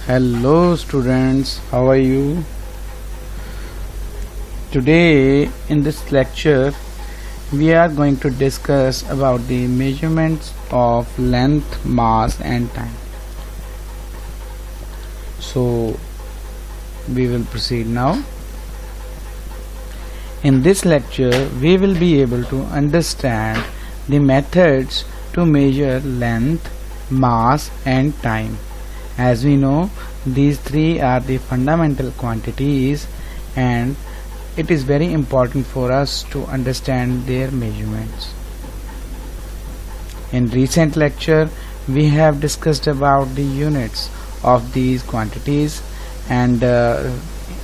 Hello students, how are you? Today in this lecture we are going to discuss about the measurements of length, mass and time. So we will proceed now. In this lecture we will be able to understand the methods to measure length, mass and time. As we know, these three are the fundamental quantities and it is very important for us to understand their measurements. In recent lecture we have discussed about the units of these quantities and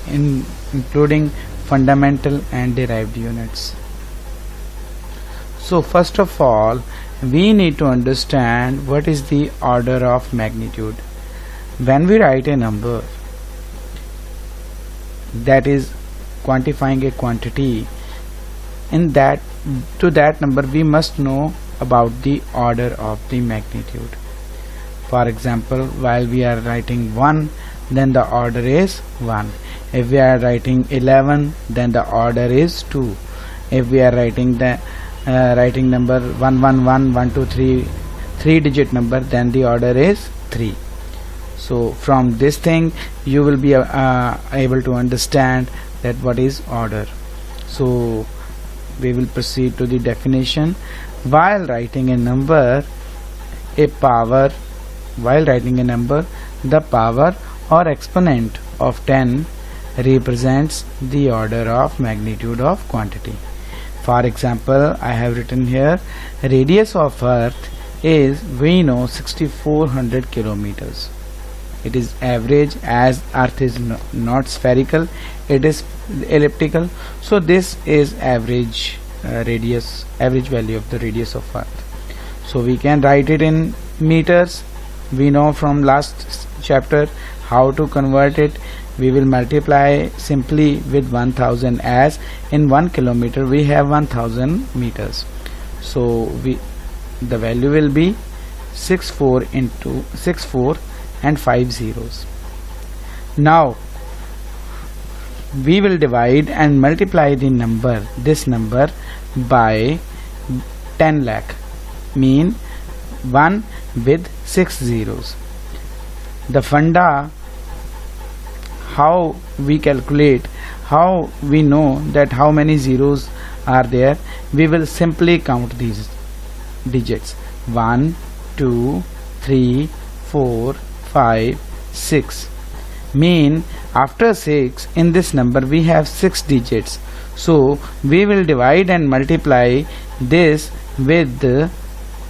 including fundamental and derived units. So first of all we need to understand what is the order of magnitude. When we write a number, that is quantifying a quantity, in that to that number we must know about the order of the magnitude. For example, while we are writing 1, then the order is 1. If we are writing 11, then the order is 2. If we are writing the writing number 111, 123, 3-digit number, then the order is 3. So from this thing you will be able to understand that what is order. So we will proceed to the definition. While writing a number, the power or exponent of 10 represents the order of magnitude of quantity. For example, I have written here radius of earth is, we know, 6400 kilometers. It is average, as earth is not spherical, it is elliptical, so this is average average value of the radius of earth. So we can write it in meters. We know from last chapter how to convert it. We will multiply simply with 1000, as in 1 kilometer we have 1000 meters. So the value will be 64 into 64 and 5 zeros. Now we will divide and multiply this number by 10 lakh, mean 1 with 6 zeros. The funda, how we calculate, how we know that how many zeros are there, we will simply count these digits: 1, 2, 3, 4, 5, 6. Mean after 6 in this number we have 6 digits. So we will divide and multiply this with a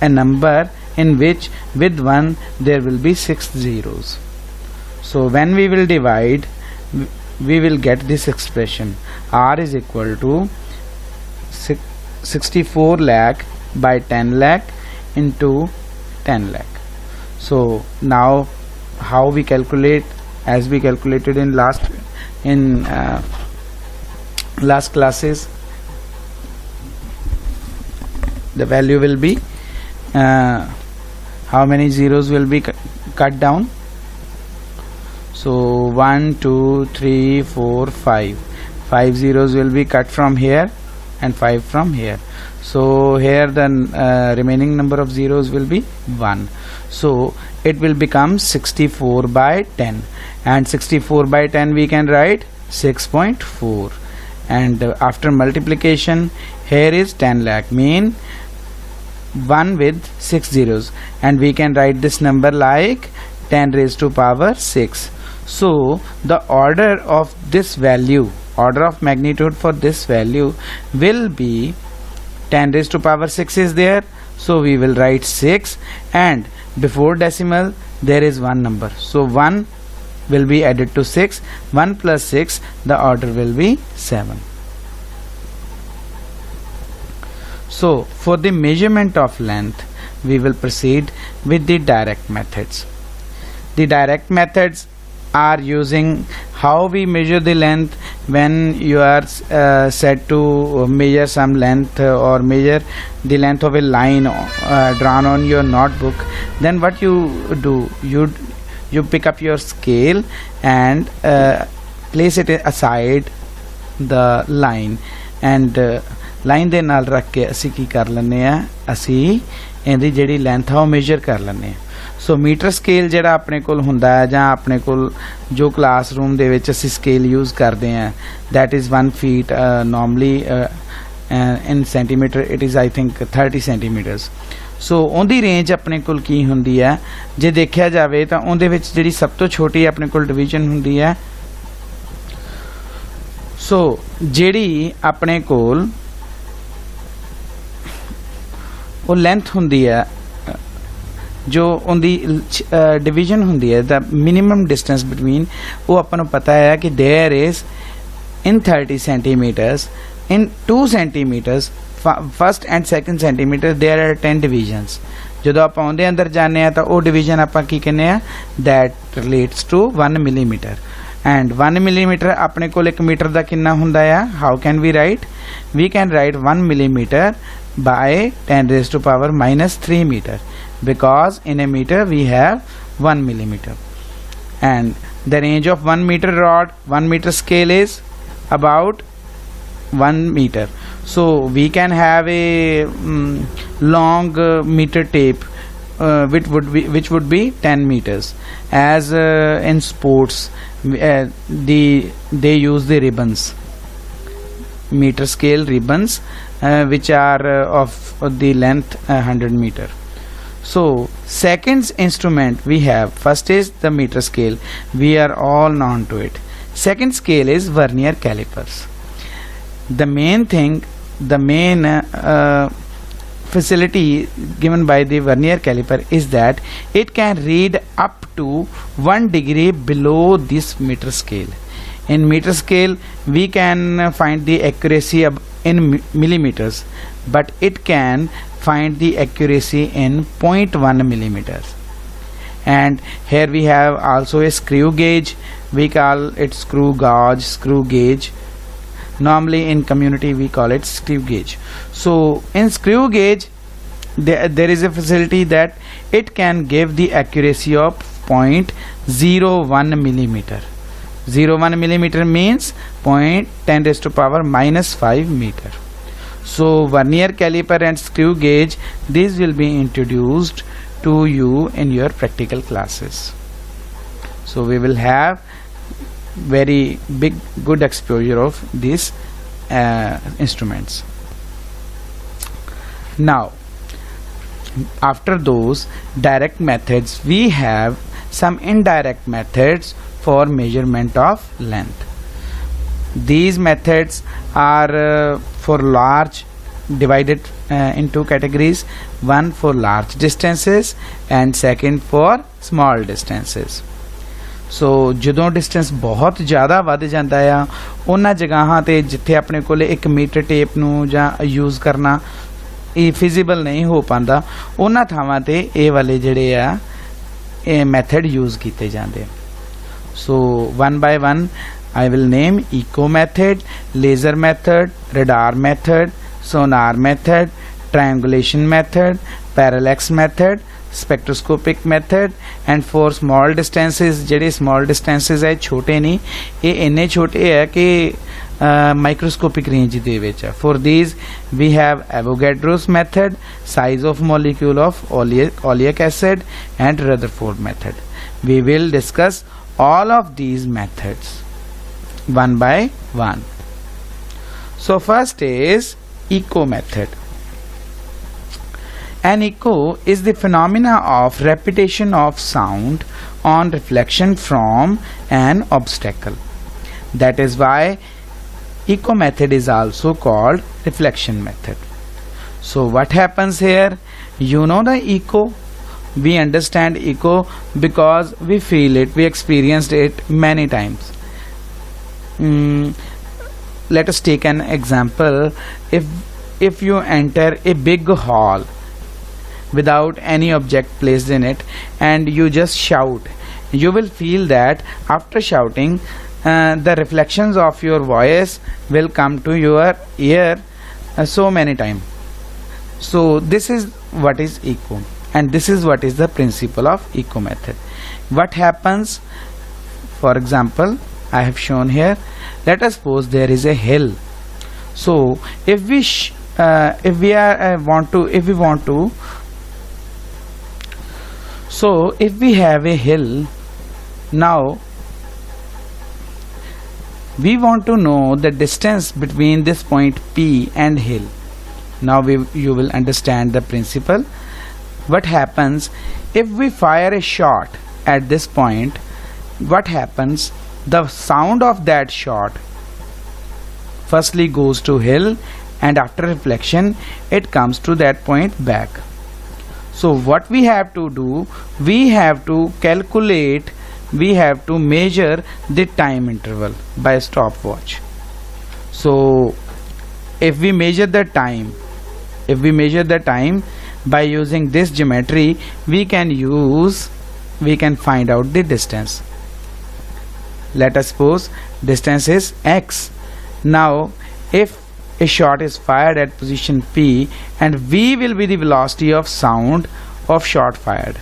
number in which with 1 there will be 6 zeros. So when we will divide, we will get this expression: R is equal to 64 lakh by 10 lakh into 10 lakh. So now how we calculate, as we calculated in last classes, the value will be how many zeros will be cut down. So 1, 2, 3, 4, 5 zeros will be cut from here and 5 from here. So here the remaining number of zeros will be 1. So it will become 64 by 10, and 64 by 10 we can write 6.4, and after multiplication here is 10 lakh, mean 1 with 6 zeros, and we can write this number like 10 raised to power 6. So the order of this value, order of magnitude for this value will be 10 raised to power 6 is there, so we will write 6, and before decimal there is one number, so 1 will be added to 6. 1 plus 6, the order will be 7. So for the measurement of length we will proceed with the direct methods. The direct methods are using how we measure the length. When you are set to measure some length or measure the length of a line drawn on your notebook, then what you do, you pick up your scale and place it aside the line, and line ਦੇ ਨਾਲ ਰੱਖ ਕੇ ਅਸੀਂ ਕੀ ਕਰ ਲੈਂਦੇ ਆ, ਅਸੀਂ ਇਹਦੀ ਜਿਹੜੀ ਲੈਂਥ ਆ ਉਹ ਮੇਜਰ ਕਰ ਲੈਂਦੇ ਆ। ਸੋ ਮੀਟਰ ਸਕੇਲ ਜਿਹੜਾ ਆਪਣੇ ਕੋਲ ਹੁੰਦਾ ਹੈ ਜਾਂ ਆਪਣੇ ਕੋਲ ਜੋ ਕਲਾਸਰੂਮ ਦੇ ਵਿੱਚ ਅਸੀਂ ਸਕੇਲ ਯੂਜ਼ ਕਰਦੇ ਆ, that is 1 feet, normally in centimeter it is I think 30 centimeters। ਸੋ ਉਹਦੀ ਰੇਂਜ ਆਪਣੇ ਕੋਲ ਕੀ ਹੁੰਦੀ ਹੈ, ਜੇ ਦੇਖਿਆ ਜਾਵੇ ਤਾਂ ਉਹਦੇ ਵਿੱਚ ਜਿਹੜੀ ਸਭ ਤੋਂ ਛੋਟੀ ਆਪਣੇ ਕੋਲ ਡਿਵੀਜ਼ਨ ਹੁੰਦੀ ਹੈ, ਸੋ ਜਿਹੜੀ ਆਪਣੇ ਕੋਲ ਉਹ ਲੈਂਥ ਹੁੰਦੀ ਹੈ, ਜੋ ਉਹਦੀ ਡਿਵੀਜ਼ਨ ਹੁੰਦੀ ਹੈ, ਦਾ ਮਿਨੀਮਮ ਡਿਸਟੈਂਸ ਬਿਟਵੀਨ, ਉਹ ਆਪਾਂ ਨੂੰ ਪਤਾ ਹੈ ਕਿ ਦੇयर is in 30 centimeters, in 2 centimeters, first and second centimeter there are 10 divisions। ਜਦੋਂ ਆਪਾਂ ਉਹਦੇ ਅੰਦਰ ਜਾਂਦੇ ਆ ਤਾਂ ਉਹ ਡਿਵੀਜ਼ਨ ਆਪਾਂ ਕੀ ਕਹਿੰਦੇ ਆ, that relates to 1 millimeter, and 1 millimeter ਆਪਣੇ ਕੋਲ 1 ਮੀਟਰ ਦਾ ਕਿੰਨਾ ਹੁੰਦਾ ਆ, how can we write, we can write 1 millimeter by 10 raised to power minus 3 meter, because in a meter we have 1 millimeter, and the range of 1 meter rod, 1 meter scale is about 1 meter, so we can have a long meter tape which would be 10 meters, as in sports they use the ribbons, meter scale ribbons, which are of the length 100 meter। So second instrument we have, first is the meter scale, we are all known to it। Second scale is vernier calipers। The main thing, the main facility given by the vernier caliper is that it can read up to 1 degree below this meter scale। In meter scale we can find the accuracy in millimeters, but it can find the accuracy in 0.1 millimeters। And here we have also a screw gauge, we call it screw gauge, screw gauge, normally in community we call it screw gauge। So in screw gauge there is a facility that it can give the accuracy of 0.01 millimeter। 0.1 millimeter means 10 raised to power minus 5 meter। So vernier caliper and screw gauge, these will be introduced to you in your practical classes, so we will have very good exposure of these instruments। Now after those direct methods we have some indirect methods for measurement of length। These methods are for large, divided in two categories, one for large distances and second for small distances। So ਜਦੋਂ distance ਬਹੁਤ ਜ਼ਿਆਦਾ ਵੱਧ ਜਾਂਦਾ ਆ, ਉਹਨਾਂ ਜਗ੍ਹਾਵਾਂ ਤੇ ਜਿੱਥੇ ਆਪਣੇ ਕੋਲੇ 1 ਮੀਟਰ ਟੇਪ ਨੂੰ ਜਾਂ ਯੂਜ਼ ਕਰਨਾ ਇਹ ਫਿਜ਼ੀਬਲ ਨਹੀਂ ਹੋ ਪਾਉਂਦਾ, ਉਹਨਾਂ ਥਾਵਾਂ ਤੇ ਇਹ ਵਾਲੇ ਜਿਹੜੇ ਆ ਇਹ ਮੈਥਡ ਯੂਜ਼ ਕੀਤੇ ਜਾਂਦੇ। So one by one I will name echo method, laser method, radar method, sonar method, triangulation method, parallax method, spectroscopic method, and for small distances, ਜਿਹੜੇ small distances ਹੈ ਛੋਟੇ ਨਹੀਂ, ਇਹ ਇੰਨੇ ਛੋਟੇ ਹੈ ਕਿ microscopic range ਦੇ ਵਿੱਚ ਹੈ। For these we have Avogadro's method, size of molecule of oleic acid, and Rutherford method। We will discuss all of these methods one by one। So first is echo method। An echo is the phenomena of repetition of sound on reflection from an obstacle। That is why echo method is also called reflection method। So what happens here, you know the echo, we understand echo because we feel it, we experienced it many times। Let us take an example, if you enter a big hall without any object placed in it and you just shout, you will feel that after shouting the reflections of your voice will come to your ear so many times। So this is what is echo, and this is what is the principle of echo method। what happens? For example, I have shown here, let us suppose there is a hill. So if we have a hill, now we want to know the distance between this point P and hill. Now you will understand the principle. What happens if we fire a shot at this point? What happens? The sound of that shot firstly goes to hill, and after reflection it comes to that point back. So what we have to do, we have to calculate, we have to measure the time interval by stopwatch. So if we measure the time, by using this geometry, we can find out the distance. Let us suppose distance is x. Now if a shot is fired at position P, and V will be the velocity of sound of shot fired.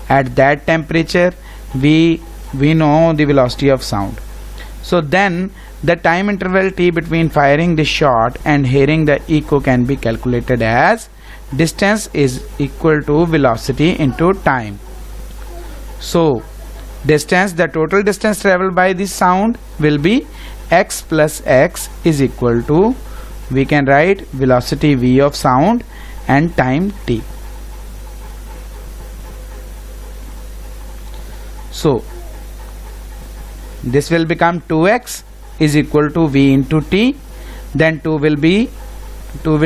At that temperature we know the velocity of sound. So then the time interval T between firing the shot and hearing the echo can be calculated as distance is equal to velocity into time. So distance, the total distance traveled by this sound will be x plus x is equal to, we can write velocity v of sound and time t. So this will become 2x is equal to v into t, then 2 will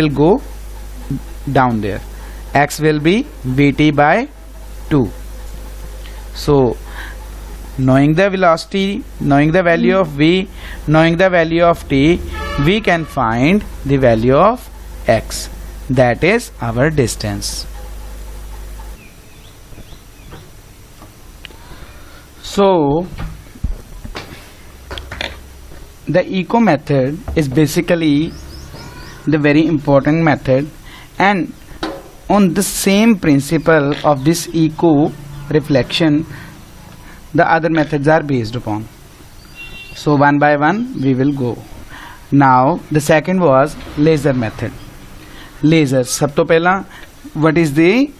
go down there, x will be vt by 2. So knowing the velocity, knowing the value of v, knowing the value of t, we can find the value of x, that is our distance. So the echo method is basically the very important method, and on the same principle of this echo reflection the other methods are based upon. So one by one we will go. Now the second was laser method. Laser, sab to pehla, what is the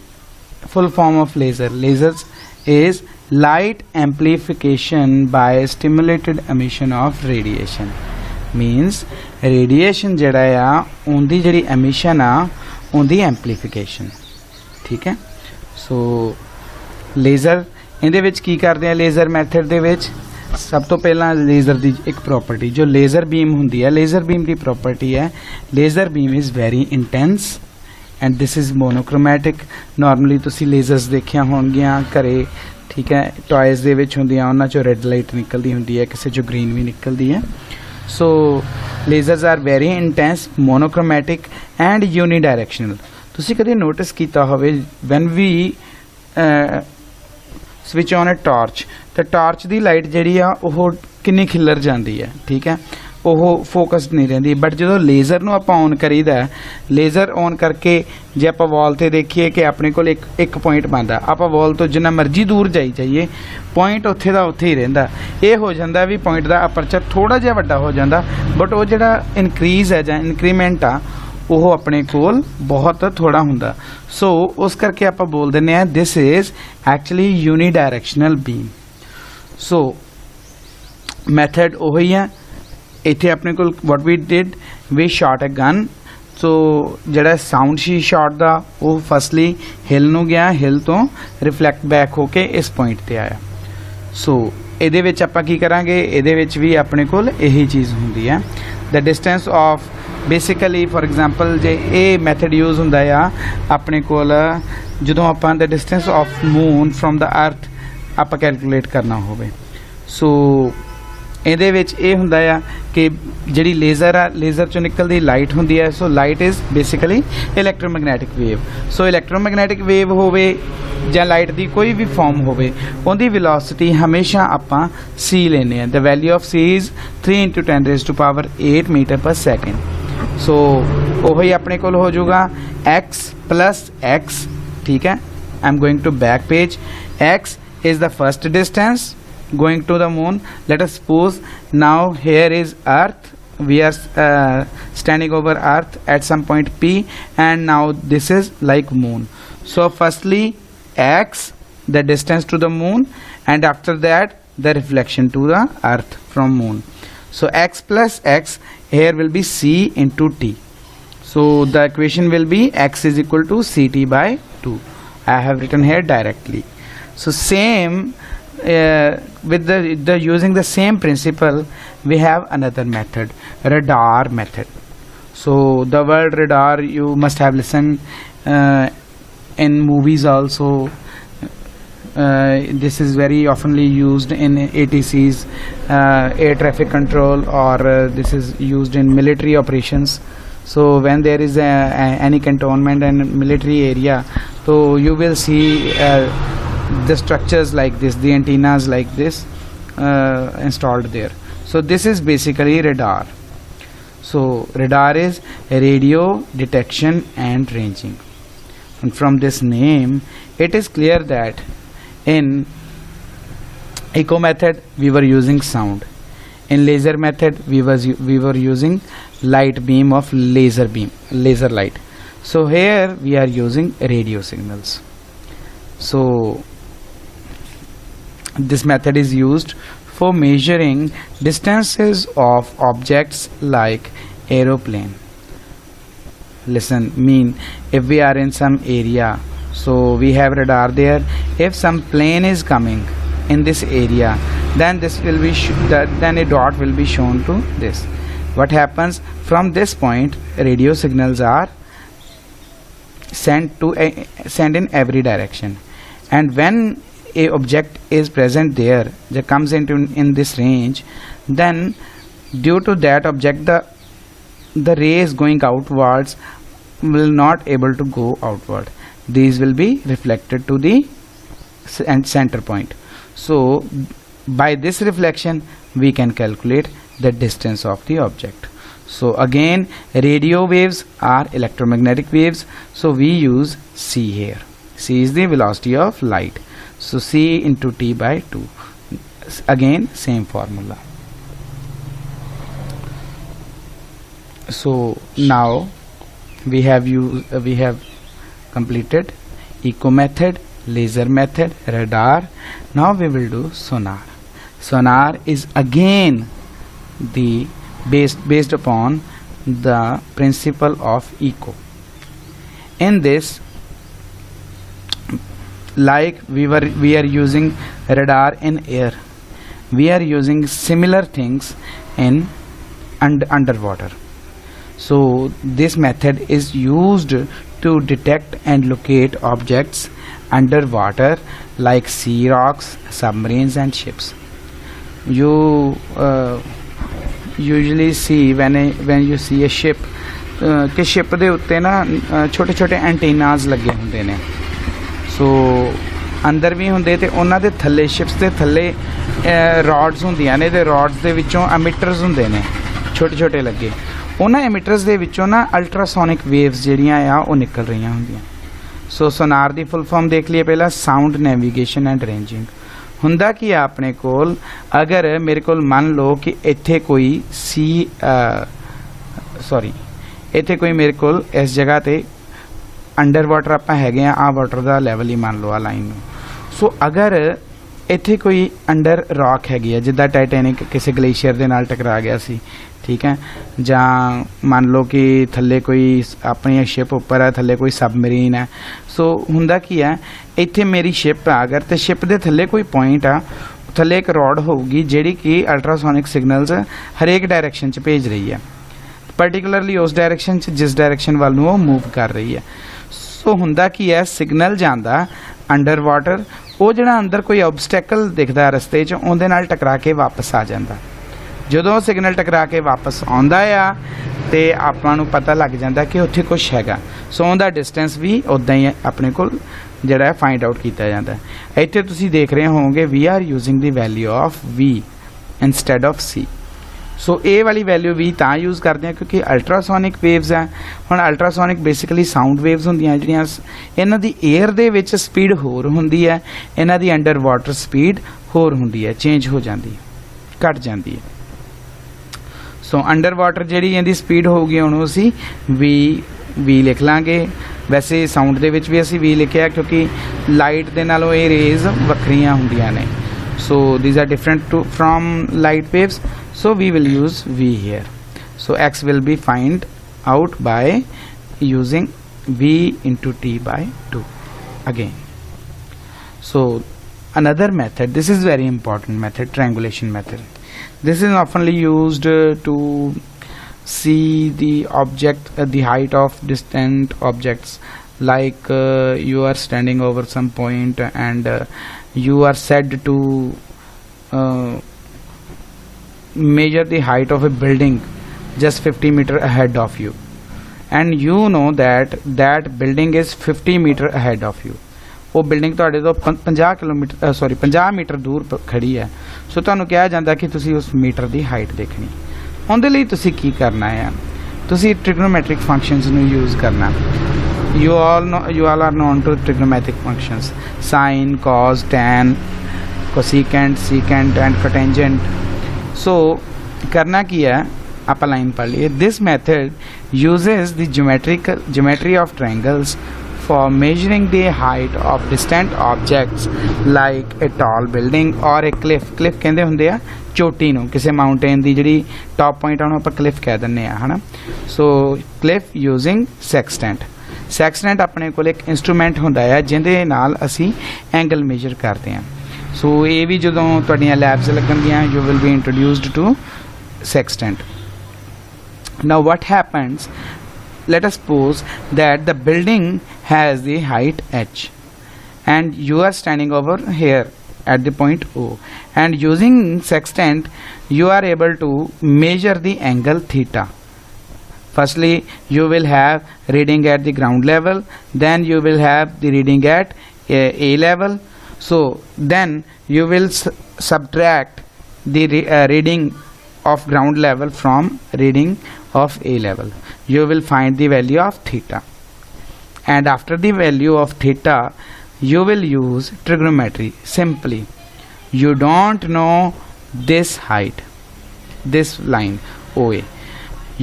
full form of laser? Lasers is light amplification by stimulated emission of radiation. Means radiation jehda ya undi jehdi emission a undi amplification. ठीक है. So laser ਇਹਦੇ ਵਿੱਚ ਕੀ ਕਰਦੇ ਆ? Laser method ਦੇ ਵਿੱਚ ਸਭ ਤੋਂ ਪਹਿਲਾਂ ਲੇਜ਼ਰ ਦੀ ਇੱਕ ਪ੍ਰੋਪਰਟੀ, ਜੋ ਲੇਜ਼ਰ ਬੀਮ ਹੁੰਦੀ ਹੈ, ਲੇਜ਼ਰ ਬੀਮ ਦੀ ਪ੍ਰੋਪਰਟੀ ਹੈ laser beam is very intense and this is monochromatic. Normally ਤੁਸੀਂ ਲੇਜ਼ਰਸ ਦੇਖਿਆ ਹੋਣਗੀਆਂ ਘਰੇ, ਠੀਕ ਹੈ, ਟॉयਜ਼ ਦੇ ਵਿੱਚ ਹੁੰਦੀਆਂ, ਉਹਨਾਂ ਚੋਂ ਰੈੱਡ ਲਾਈਟ ਨਿਕਲਦੀ ਹੁੰਦੀ ਹੈ, ਕਿਸੇ ਚੋਂ ਗ੍ਰੀਨ ਵੀ ਨਿਕਲਦੀ ਹੈ. So lasers are very intense, monochromatic and unidirectional. ਤੁਸੀਂ ਕਦੇ ਨੋਟਿਸ ਕੀਤਾ ਹੋਵੇ when we switch on a torch, ਤਾਂ ਟਾਰਚ ਦੀ ਲਾਈਟ ਜਿਹੜੀ ਆ ਉਹ ਕਿੰਨੀ ਖਿੱਲਰ ਜਾਂਦੀ ਹੈ, ਠੀਕ ਹੈ, ਉਹ ਫੋਕਸਡ ਨਹੀਂ ਰਹਿੰਦੀ. ਬਟ ਜਦੋਂ ਲੇਜ਼ਰ ਨੂੰ ਆਪਾਂ ਔਨ ਕਰੀਦਾ, ਲੇਜ਼ਰ ਔਨ ਕਰਕੇ ਜੇ ਆਪਾਂ ਵਾਲ ਤੇ ਦੇਖੀਏ ਕਿ ਆਪਣੇ ਕੋਲ ਇੱਕ ਪੁਆਇੰਟ ਬਣਦਾ, ਆਪਾਂ ਵਾਲ ਤੋਂ ਜਿੰਨਾ ਮਰਜ਼ੀ ਦੂਰ ਜਾਈ ਜਾਈਏ ਪੁਆਇੰਟ ਉੱਥੇ ਦਾ ਉੱਥੇ ਹੀ ਰਹਿੰਦਾ. ਇਹ ਹੋ ਜਾਂਦਾ ਵੀ ਪੁਆਇੰਟ ਦਾ ਅਪਰਚਰ ਥੋੜਾ ਜਿਹਾ ਵੱਡਾ ਹੋ ਜਾਂਦਾ, ਬਟ ਉਹ ਜਿਹੜਾ ਇਨਕਰੀਜ਼ ਹੈ ਜਾਂ ਇਨਕਰੀਮੈਂਟ ਆ ਉਹ ਆਪਣੇ ਕੋਲ ਬਹੁਤ ਥੋੜਾ ਹੁੰਦਾ. ਸੋ ਉਸ ਕਰਕੇ ਆਪਾਂ ਬੋਲ ਦਿੰਦੇ ਆ this is actually unidirectional beam. So method ਉਹੀ ਆ. ਇੱਥੇ ਆਪਣੇ ਕੋਲ what we did, we shot a gun. So ਜਿਹੜਾ ਸਾਊਂਡ ਸੀ ਸ਼ਾਟ ਦਾ ਉਹ ਫਸਟਲੀ ਹਿਲ ਨੂੰ ਗਿਆ, ਹਿਲ ਤੋਂ ਰਿਫਲੈਕਟ ਬੈਕ ਹੋ ਕੇ ਇਸ ਪੁਆਇੰਟ ਤੇ ਆਇਆ. ਸੋ ਇਹਦੇ ਵਿੱਚ ਆਪਾਂ ਕੀ ਕਰਾਂਗੇ, ਇਹਦੇ ਵਿੱਚ ਵੀ ਆਪਣੇ ਕੋਲ ਇਹੀ ਚੀਜ਼ ਹੁੰਦੀ ਹੈ. The distance of basically for example ਜੇ ਇਹ ਮੈਥਡ ਯੂਜ਼ ਹੁੰਦਾ ਆ ਆਪਣੇ ਕੋਲ ਜਦੋਂ ਆਪਾਂ the distance of moon from the earth ਆਪਾਂ ਕੈਲਕੂਲੇਟ ਕਰਨਾ ਹੋਵੇ. ਸੋ ਇਹਦੇ ਵਿੱਚ ਇਹ ਹੁੰਦਾ ਆ ਕਿ ਜਿਹੜੀ ਲੇਜ਼ਰ ਆ, ਲੇਜ਼ਰ ਚੋਂ ਨਿਕਲਦੀ ਲਾਈਟ ਹੁੰਦੀ ਹੈ. So light is basically electromagnetic wave. So electromagnetic wave ਹੋਵੇ ਜਾਂ ਲਾਈਟ ਦੀ ਕੋਈ ਵੀ ਫਾਰਮ ਹੋਵੇ, ਉਹਦੀ ਵੈਲੋਸਿਟੀ ਹਮੇਸ਼ਾ ਆਪਾਂ c ਲੈਂਦੇ ਆ. The value of c is 3 × 10⁸ metre per second. So ਉਹੀ ਆਪਣੇ ਕੋਲ ਹੋ ਜਾਊਗਾ x + x. ਠੀਕ ਹੈ, I am going to back page. x is the first distance going to the moon. Let us suppose now here is Earth, we are standing over Earth at some point P, and now this is like moon. So firstly x, the distance to the moon, and after that the reflection to the Earth from moon. So x plus x, here will be c into t. So the equation will be x is equal to ct by 2. I have written here directly. So same with the using the same principle, we have another method, radar method. So the word radar you must have listened in movies also. This is very oftenly used in ATCs, air traffic control, or this is used in military operations. So when there is any cantonment and military area, so you will see the structures like this, the antennas like this installed there. So this is basically radar. So radar is radio detection and ranging, and from this name it is clear that in echo method we were using sound, in laser method we were using light beam of laser light. So here we are using radio signals. So this method is used for measuring distances of objects like aeroplane. Listen, if we are in some area, so we have radar there. If some plane is coming in this area, then this will be then a dot will be shown to this. What happens from this point? Radio signals are sent in every direction, and when a object is present there that comes in this range, then due to that object the rays going outwards will not able to go outward. These will be reflected to the center point. So by this reflection we can calculate the distance of the object. So again, radio waves are electromagnetic waves, so we use c here. C is the velocity of light, so c into t by 2. Again same formula. So now we have completed echo method, laser method, radar. Now we will do sonar. Sonar is again the based upon the principle of echo. In this, like we are using radar in air, we are using similar things in underwater. So this method is used to detect and locate objects underwater like sea rocks, submarines and ships. You usually see when you see a ship, कि ship ਦੇ ਉੱਤੇ ਨਾ ਛੋਟੇ-ਛੋਟੇ ਐਂਟੀਨਾਸ ਲੱਗੇ ਹੁੰਦੇ ਨੇ. ਸੋ ਅੰਦਰ ਵੀ ਹੁੰਦੇ ਤੇ ਉਹਨਾਂ ਦੇ ਥੱਲੇ ਸ਼ਿਪਸ ਦੇ ਥੱਲੇ ਰॉड्स ਹੁੰਦੀਆਂ ਨੇ ਤੇ ਰॉड्स ਦੇ ਵਿੱਚੋਂ ਐਮਿਟਰਸ ਹੁੰਦੇ ਨੇ ਛੋਟੇ-ਛੋਟੇ ਲੱਗੇ. ਉਹਨਾਂ ਐਮਿਟਰਸ ਦੇ ਵਿੱਚੋਂ ਨਾ ਅਲਟਰਾਸੋਨਿਕ ਵੇਵਸ ਜਿਹੜੀਆਂ ਆ ਉਹ ਨਿਕਲ ਰਹੀਆਂ ਹੁੰਦੀਆਂ. ਸੋ ਸੋਨਾਰ ਦੀ ਫੁੱਲ ਫਾਰਮ ਦੇਖ ਲਈਏ ਪਹਿਲਾਂ, ਸਾਊਂਡ ਨੈਵੀਗੇਸ਼ਨ ਐਂਡ ਰੇਂਜਿੰਗ. ਹੁੰਦਾ ਕੀ ਆ ਆਪਣੇ ਕੋਲ, ਅਗਰ ਮੇਰੇ ਕੋਲ ਮੰਨ ਲਓ ਕਿ ਇੱਥੇ ਕੋਈ ਇੱਥੇ ਕੋਈ ਮੇਰੇ ਕੋਲ ਇਸ ਜਗ੍ਹਾ ਤੇ ਅੰਡਰ ਵਾਟਰ ਆਪਾਂ ਹੈਗੇ ਆ ਵਾਟਰ ਦਾ ਲੈਵਲ ਹੀ ਮੰਨ ਲਓ ਆ ਲਾਈਨ ਨੂੰ. ਸੋ ਅਗਰ ਇੱਥੇ ਕੋਈ ਅੰਡਰ ਰੌਕ ਹੈਗੀ ਆ, ਜਿੱਦਾਂ ਟਾਈਟੈਨਿਕ ਕਿਸੇ ਗਲੇਸ਼ੀਅਰ ਦੇ ਨਾਲ ਟਕਰਾ ਗਿਆ ਸੀ, ਠੀਕ ਹੈ, ਜਾਂ ਮੰਨ ਲਓ ਕਿ ਥੱਲੇ ਕੋਈ ਆਪਣੀ ਸ਼ਿਪ ਉੱਪਰ ਹੈ, ਥੱਲੇ ਕੋਈ ਸਬਮਰੀਨ ਹੈ. ਸੋ ਹੁੰਦਾ ਕੀ ਹੈ, ਇੱਥੇ ਮੇਰੀ ਸ਼ਿਪ ਆ ਅਗਰ, ਤੇ ਸ਼ਿਪ ਦੇ ਥੱਲੇ ਕੋਈ ਪੁਆਇੰਟ ਆ, ਥੱਲੇ ਇੱਕ ਰॉड ਹੋਊਗੀ ਜਿਹੜੀ ਕਿ ਅਲਟਰਾਸੋਨਿਕ ਸਿਗਨਲਸ ਹਰੇਕ ਡਾਇਰੈਕਸ਼ਨ 'ਚ ਭੇਜ ਰਹੀ ਹੈ, ਪਰਟੀਕੂਲਰਲੀ ਉਸ ਡਾਇਰੈਕਸ਼ਨ 'ਚ ਜਿਸ ਡਾਇਰੈਕਸ਼ਨ ਵੱਲ ਨੂੰ ਉਹ ਮੂਵ ਕਰ ਰਹੀ ਹੈ. ਸੋ ਹੁੰਦਾ ਕੀ ਹੈ, ਸਿਗਨਲ ਜਾਂਦਾ ਅੰਡਰ ਵਾਟਰ, ਉਹ ਜਿਹੜਾ ਅੰਦਰ ਕੋਈ ਆਬਸਟੈਕਲ ਦਿਖਦਾ ਰਸਤੇ 'ਚ ਉਹਦੇ ਨਾਲ ਟਕਰਾ ਕੇ ਵਾਪਸ ਆ ਜਾਂਦਾ. ਜਦੋਂ ਸਿਗਨਲ ਟਕਰਾ ਕੇ ਵਾਪਸ ਆਉਂਦਾ ਆ ਤੇ ਆਪਾਂ ਨੂੰ ਪਤਾ ਲੱਗ ਜਾਂਦਾ ਕਿ ਉੱਥੇ ਕੁਛ ਹੈਗਾ. ਸੋ ਉਹਦਾ ਡਿਸਟੈਂਸ ਵੀ ਉੱਦਾਂ ਹੀ ਆਪਣੇ ਕੋਲ ਜਿਹੜਾ ਫਾਈਂਡ ਆਊਟ ਕੀਤਾ ਜਾਂਦਾ. ਇੱਥੇ ਤੁਸੀਂ ਦੇਖ ਰਹੇ ਹੋਵੋਗੇ we are using the value of v instead of c. So ਇਹ ਵਾਲੀ ਵੈਲਿਊ ਵੀ ਤਾਂ ਯੂਜ਼ ਕਰਦੇ ਆ ਕਿਉਂਕਿ ਅਲਟਰਾਸੋਨਿਕ ਵੇਵਸ ਆ। ਹੁਣ ਅਲਟਰਾਸੋਨਿਕ ਬੇਸਿਕਲੀ ਸਾਊਂਡ ਵੇਵਸ ਹੁੰਦੀਆਂ ਜਿਹੜੀਆਂ, ਇਹਨਾਂ ਦੀ 에ਅਰ ਦੇ ਵਿੱਚ ਸਪੀਡ ਹੋਰ ਹੁੰਦੀ ਹੈ, ਇਹਨਾਂ ਦੀ ਅੰਡਰ ਵਾਟਰ ਸਪੀਡ ਹੋਰ ਹੁੰਦੀ ਹੈ, ਚੇਂਜ ਹੋ ਜਾਂਦੀ ਹੈ, ਘਟ ਜਾਂਦੀ ਹੈ। ਸੋ ਅੰਡਰ ਵਾਟਰ ਜਿਹੜੀ ਇਹਦੀ ਸਪੀਡ ਹੋਊਗੀ ਉਹਨੂੰ ਅਸੀਂ ਵੀ ਲਿਖ ਲਾਂਗੇ। ਵੈਸੇ ਸਾਊਂਡ ਦੇ ਵਿੱਚ ਵੀ ਅਸੀਂ ਵੀ ਲਿਖਿਆ ਕਿਉਂਕਿ ਲਾਈਟ ਦੇ ਨਾਲੋਂ ਇਹ ਰੇਜ਼ ਵੱਖਰੀਆਂ ਹੁੰਦੀਆਂ ਨੇ। ਸੋ these are different from light waves, so we will use v here. So x will be find out by using v into t by 2 again. So another method, this is very important method, triangulation method. This is oftenly used to see the object, the height of distant objects, like you are standing over some point and you are said to measure the height of a building just 50 meter ahead of you, and you know that that building is 50 meter ahead of you. वो building ਤੁਹਾਡੇ ਤੋਂ 50 metre ਦੂਰ ਖੜੀ ਹੈ। ਸੋ ਤੁਹਾਨੂੰ ਕਿਹਾ ਜਾਂਦਾ ਕਿ ਤੁਸੀਂ ਉਸ ਮੀਟਰ ਦੀ ਹਾਈਟ ਦੇਖਣੀ। ਉਹਦੇ ਲਈ ਤੁਸੀਂ ਕੀ ਕਰਨਾ ਹੈ, ਤੁਸੀਂ ਟ੍ਰਿਗਨੋਮੈਟ੍ਰਿਕ ਫੰਕਸ਼ਨਸ ਨੂੰ ਯੂਜ਼ ਕਰਨਾ। you all are known to trigonometric functions, sine, cos, tan, cosecant, secant and cotangent. So करना की है, आप लाइन पढ़ लिए। This method uses the geometry of triangles for measuring the height of distant objects like a tall building or a cliff. Cliff कहते ਹੁੰਦੇ ਆ ਚੋਟੀ ਨੂੰ, ਕਿਸੇ ਮਾਊਂਟੇਨ ਦੀ ਜਿਹੜੀ ਟੌਪ ਪੁਆਇੰਟ ਆ ਉਹਨੂੰ ਆਪਾਂ cliff ਕਹਿ ਦਿੰਦੇ ਆ, ਹਨਾ। So cliff using sextant. ਸੈਕਸਟੈਂਟ ਆਪਣੇ ਕੋਲ ਇੱਕ ਇਨਸਟਰੂਮੈਂਟ ਹੁੰਦਾ ਹੈ ਜਿਹਦੇ ਨਾਲ ਅਸੀਂ ਐਂਗਲ ਮੇਜਰ ਕਰਦੇ ਹਾਂ। ਸੋ ਇਹ ਵੀ ਜਦੋਂ ਤੁਹਾਡੀਆਂ ਲੈਬਸ ਲੱਗਣਗੀਆਂ you will be introduced to sextant. Now what happens, let us suppose that the building has the height h and you are standing over here at the point O, and using sextant you are able to measure the angle theta. Firstly you will have reading at the ground level, then you will have the reading at A level. So then you will subtract the reading of ground level from reading of A level. You will find the value of theta, and after the value of theta you will use trigonometry. Simply you don't know this height, this line OA,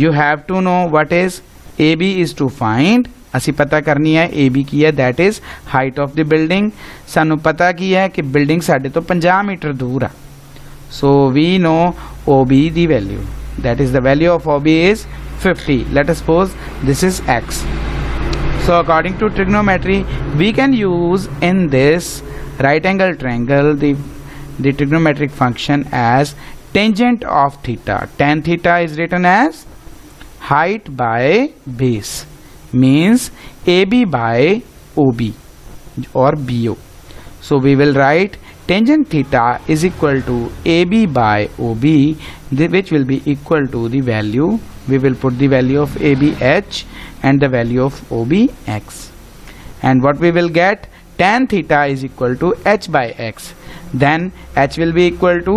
you have to know what is AB is to find. ਅਸੀਂ ਪਤਾ ਕਰਨੀ ਹੈ AB ਕੀ ਹੈ, that is height of the building. ਸਾਨੂੰ ਪਤਾ ਕੀ ਹੈ ਕਿ building ਸਾਡੇ ਤੋਂ 50 ਮੀਟਰ ਦੂਰ ਆ। So we know OB the value, that is the value of OB is 50. Let us suppose this is x. So according to trigonometry we can use in this right angle triangle the trigonometric function as tangent of theta. Tan theta is written as height by base, means AB by OB or BO. So we will write tangent theta is equal to AB by OB, which will be equal to the value, we will put the value of AB h and the value of OB x, and what we will get, tan theta is equal to h by x, then h will be equal to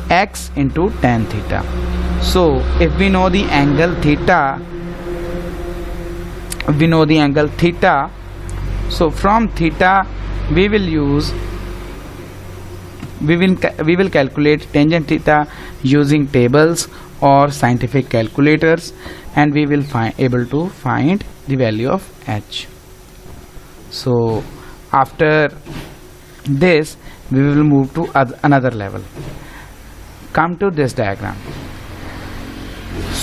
x into tan theta. So if we know the angle theta, so from theta we will calculate tangent theta using tables or scientific calculators, and we will able to find the value of h. So after this we will move to another level. Come to this diagram.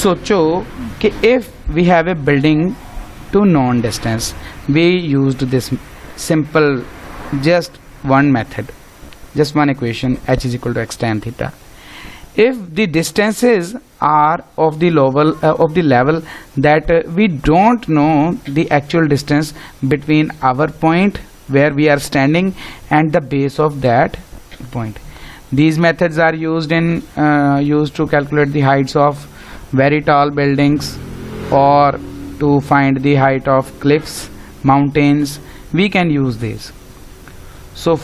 सोचो कि if we have a building to known distance, we used this simple just one method, just one equation, h is equal to x tan theta. If the distances are of the level that we don't know the actual distance between our point where we are standing and the base of that point, these methods are used to calculate the heights of very tall buildings or to find the height of cliffs, mountains. We can use this. So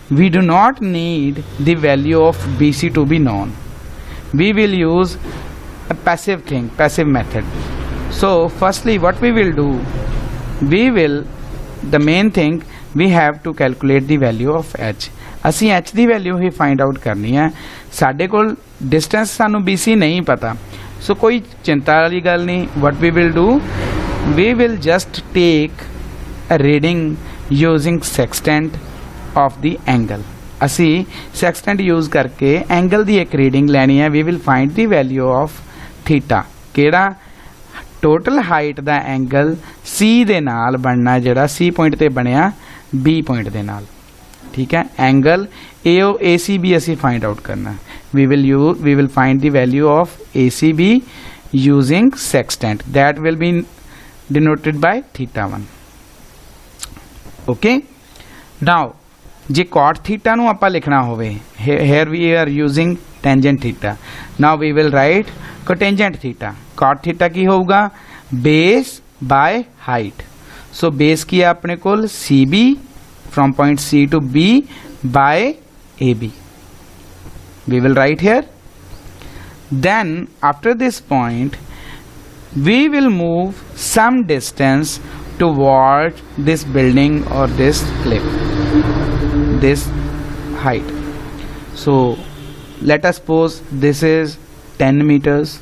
we do not need the value of BC to be known. we will use a passive thing, passive method. So firstly what we will do, the main thing, we have to calculate the value of h. ਅਸੀਂ h ਦੀ value ਹੀ find out ਕਰਨੀ ਹੈ। ਸਾਡੇ ਕੋਲ distance ਸਾਨੂੰ BC ਨਹੀਂ ਪਤਾ, ਸੋ ਕੋਈ ਚਿੰਤਾ ਵਾਲੀ ਗੱਲ ਨਹੀਂ। what we will do, we will just take a reading using sextant of the angle। ਅਸੀਂ sextant use ਕਰਕੇ angle ਦੀ ਇੱਕ ਰੀਡਿੰਗ ਲੈਣੀ ਹੈ। we will find the value of theta, ਕਿਹੜਾ ਟੋਟਲ ਹਾਈਟ ਦਾ ਐਂਗਲ C ਦੇ ਨਾਲ ਬਣਨਾ, ਜਿਹੜਾ C ਪੁਆਇੰਟ ਤੇ ਬਣਿਆ B ਪੁਆਇੰਟ ਦੇ ਨਾਲ, ठीक है। एंगल ACB ਅਸੀਂ find out करना। we will find the value of ACB using sextant, that will be denoted by θ1। okay, now ਜੇ cot θ ਨੂੰ ਆਪਾਂ ਲਿਖਣਾ ਹੋਵੇ, here we are using tangent θ, now we will write cotangent θ। cot θ ਕੀ ਹੋਊਗਾ, base by height। so base ਕੀ ਹੈ ਆਪਣੇ ਕੋਲ CB from point C to B by AB, we will write here। then after this point we will move some distance toward this building or this cliff, this height। so let us suppose this is 10 meters,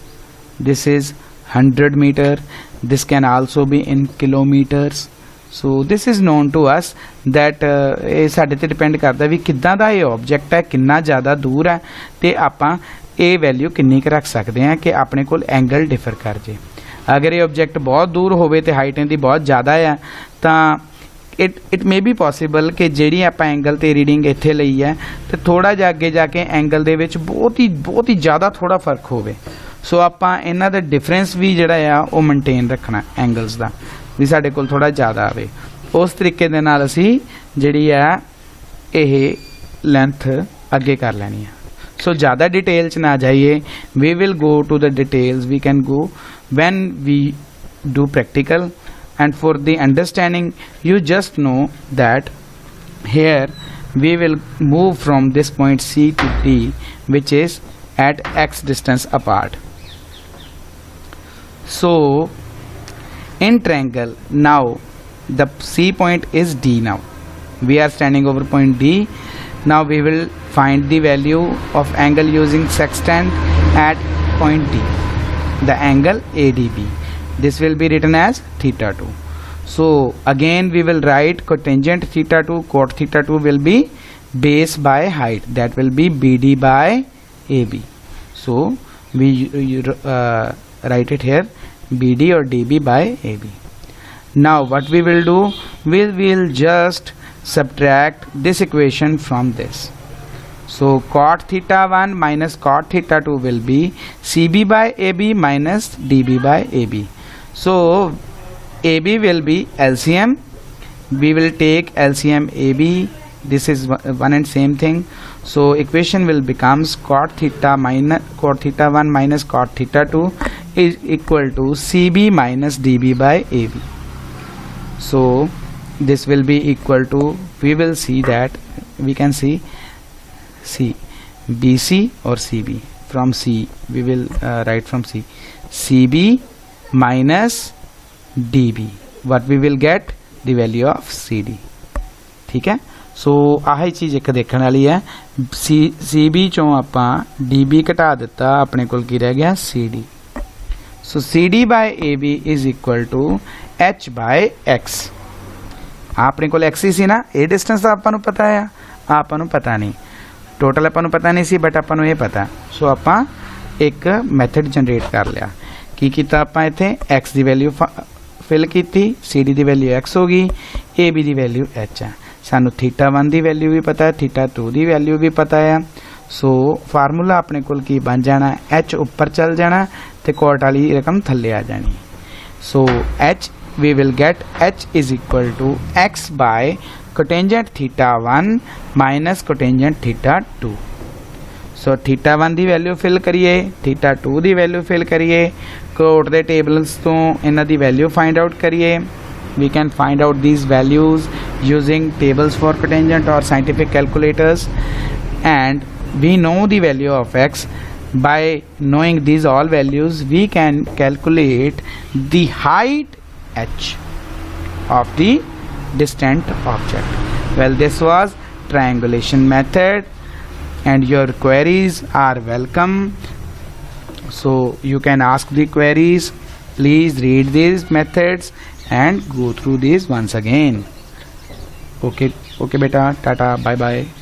this is 100 meter, this can also be in kilometers। so this is known to us that ਇਹ ਸਾਡੇ ਤੇ depend ਕਰਦਾ ਵੀ ਕਿੱਦਾਂ ਦਾ ਇਹ object ਹੈ, ਕਿੰਨਾ ਜ਼ਿਆਦਾ ਦੂਰ ਹੈ, ਤੇ ਆਪਾਂ ਇਹ ਵੈਲਿਊ ਕਿੰਨੀ ਕੁ ਰੱਖ ਸਕਦੇ ਹਾਂ ਕਿ ਆਪਣੇ ਕੋਲ ਐਂਗਲ ਡਿਫਰ ਕਰ ਜੇ। ਅਗਰ ਇਹ ਆਬਜੈਕਟ ਬਹੁਤ ਦੂਰ ਹੋਵੇ ਤੇ ਹਾਈਟ ਇਹਦੀ ਬਹੁਤ ਜ਼ਿਆਦਾ ਆ, ਤਾਂ ਇਟ ਮੇ ਬੀ ਪੋਸੀਬਲ ਕਿ ਜਿਹੜੀ ਆਪਾਂ ਐਂਗਲ ਤੇ ਰੀਡਿੰਗ ਇੱਥੇ ਲਈ ਹੈ ਤੇ ਥੋੜਾ ਜਿਹਾ ਅੱਗੇ ਜਾ ਕੇ ਐਂਗਲ ਦੇ ਵਿੱਚ ਬਹੁਤ ਹੀ ਜ਼ਿਆਦਾ ਥੋੜਾ ਫਰਕ ਹੋਵੇ। ਸੋ ਆਪਾਂ ਇਹਨਾਂ ਦਾ ਡਿਫਰੈਂਸ ਵੀ ਜਿਹੜਾ ਆ ਉਹ ਮੇਨਟੇਨ ਰੱਖਣਾ ਐਂਗਲਸ ਦਾ, ਵੀ ਸਾਡੇ ਕੋਲ ਥੋੜਾ ਜ਼ਿਆਦਾ ਆਵੇ। ਉਸ ਤਰੀਕੇ ਦੇ ਨਾਲ ਅਸੀਂ ਜਿਹੜੀ ਆ ਇਹ ਲੈਂਥ ਅੱਗੇ ਕਰ ਲੈਣੀ ਆ। ਸੋ ਜ਼ਿਆਦਾ ਡਿਟੇਲ 'ਚ ਨਾ ਜਾਈਏ, we will go to the details, we can go when we do practical, and for the understanding you just know that here we will move from this point C to D, which is at x distance apart। so in triangle, now the C point is D, now we are standing over point D। now we will find the value of angle using sextant at point D, the angle ADB। this will be written as θ2। so again we will write cotangent θ2, cot θ2 will be base by height, that will be BD by AB। so we write it here BD or DB by AB। now what we will do, we will just subtract this equation from this। so cot θ1 minus cot θ2 will be CB by AB minus DB by AB। so AB will be LCM, we will take LCM AB, this is one and same thing। so equation will becomes cot θ1 minus cot θ2 is equal to CB minus DB by AB। so this will be equal to, we will see that we can see C, BC or CB, from C we will write from C, CB minus DB, what we will get, the value of CD। ठीक है। सो आही चीज़ एक देखने वाली है, CB चों आपां DB घटा दिता, अपने कोल की रह गया CD। So CD by AB is equal to H by X। अपने कोल X ही सी ना, ये डिस्टेंस आपां नूं पता है, आपां नूं पता नहीं, टोटल आपां नूं पता नहीं सी, बट आपां नूं ये पता। सो आपां एक मैथड जनरेट कर लिया। की कीता आपां इत्थे X दी वैल्यू फिल की, CD दी वैल्यू X हो गई, AB दी वैल्यू H है। सानू θ1 दी वैल्यू भी पता है, θ2 दी वैल्यू भी पता है। सो फार्मूला अपने कोल की बन जाना, H ऊपर चल जाना ते कॉट वाली रकम थल्ले आ जानी। सो H we will get H is equal to X by cotangent θ1 minus cotangent θ2। So θ1 the value fill करिए, θ2 ਦੀ वैल्यू फिल करिए, कोट दे टेबल्स तो इन्हां दी वैल्यू फाइंड आउट करिए। we can find out these values using tables for cotangent or scientific calculators, and we know the value of X By knowing these all values, we can calculate the height h of the distant object. Well, this was triangulation method, and your queries are welcome. So you can ask the queries. Please read these methods and go through these once again. Okay beta, tata, bye bye.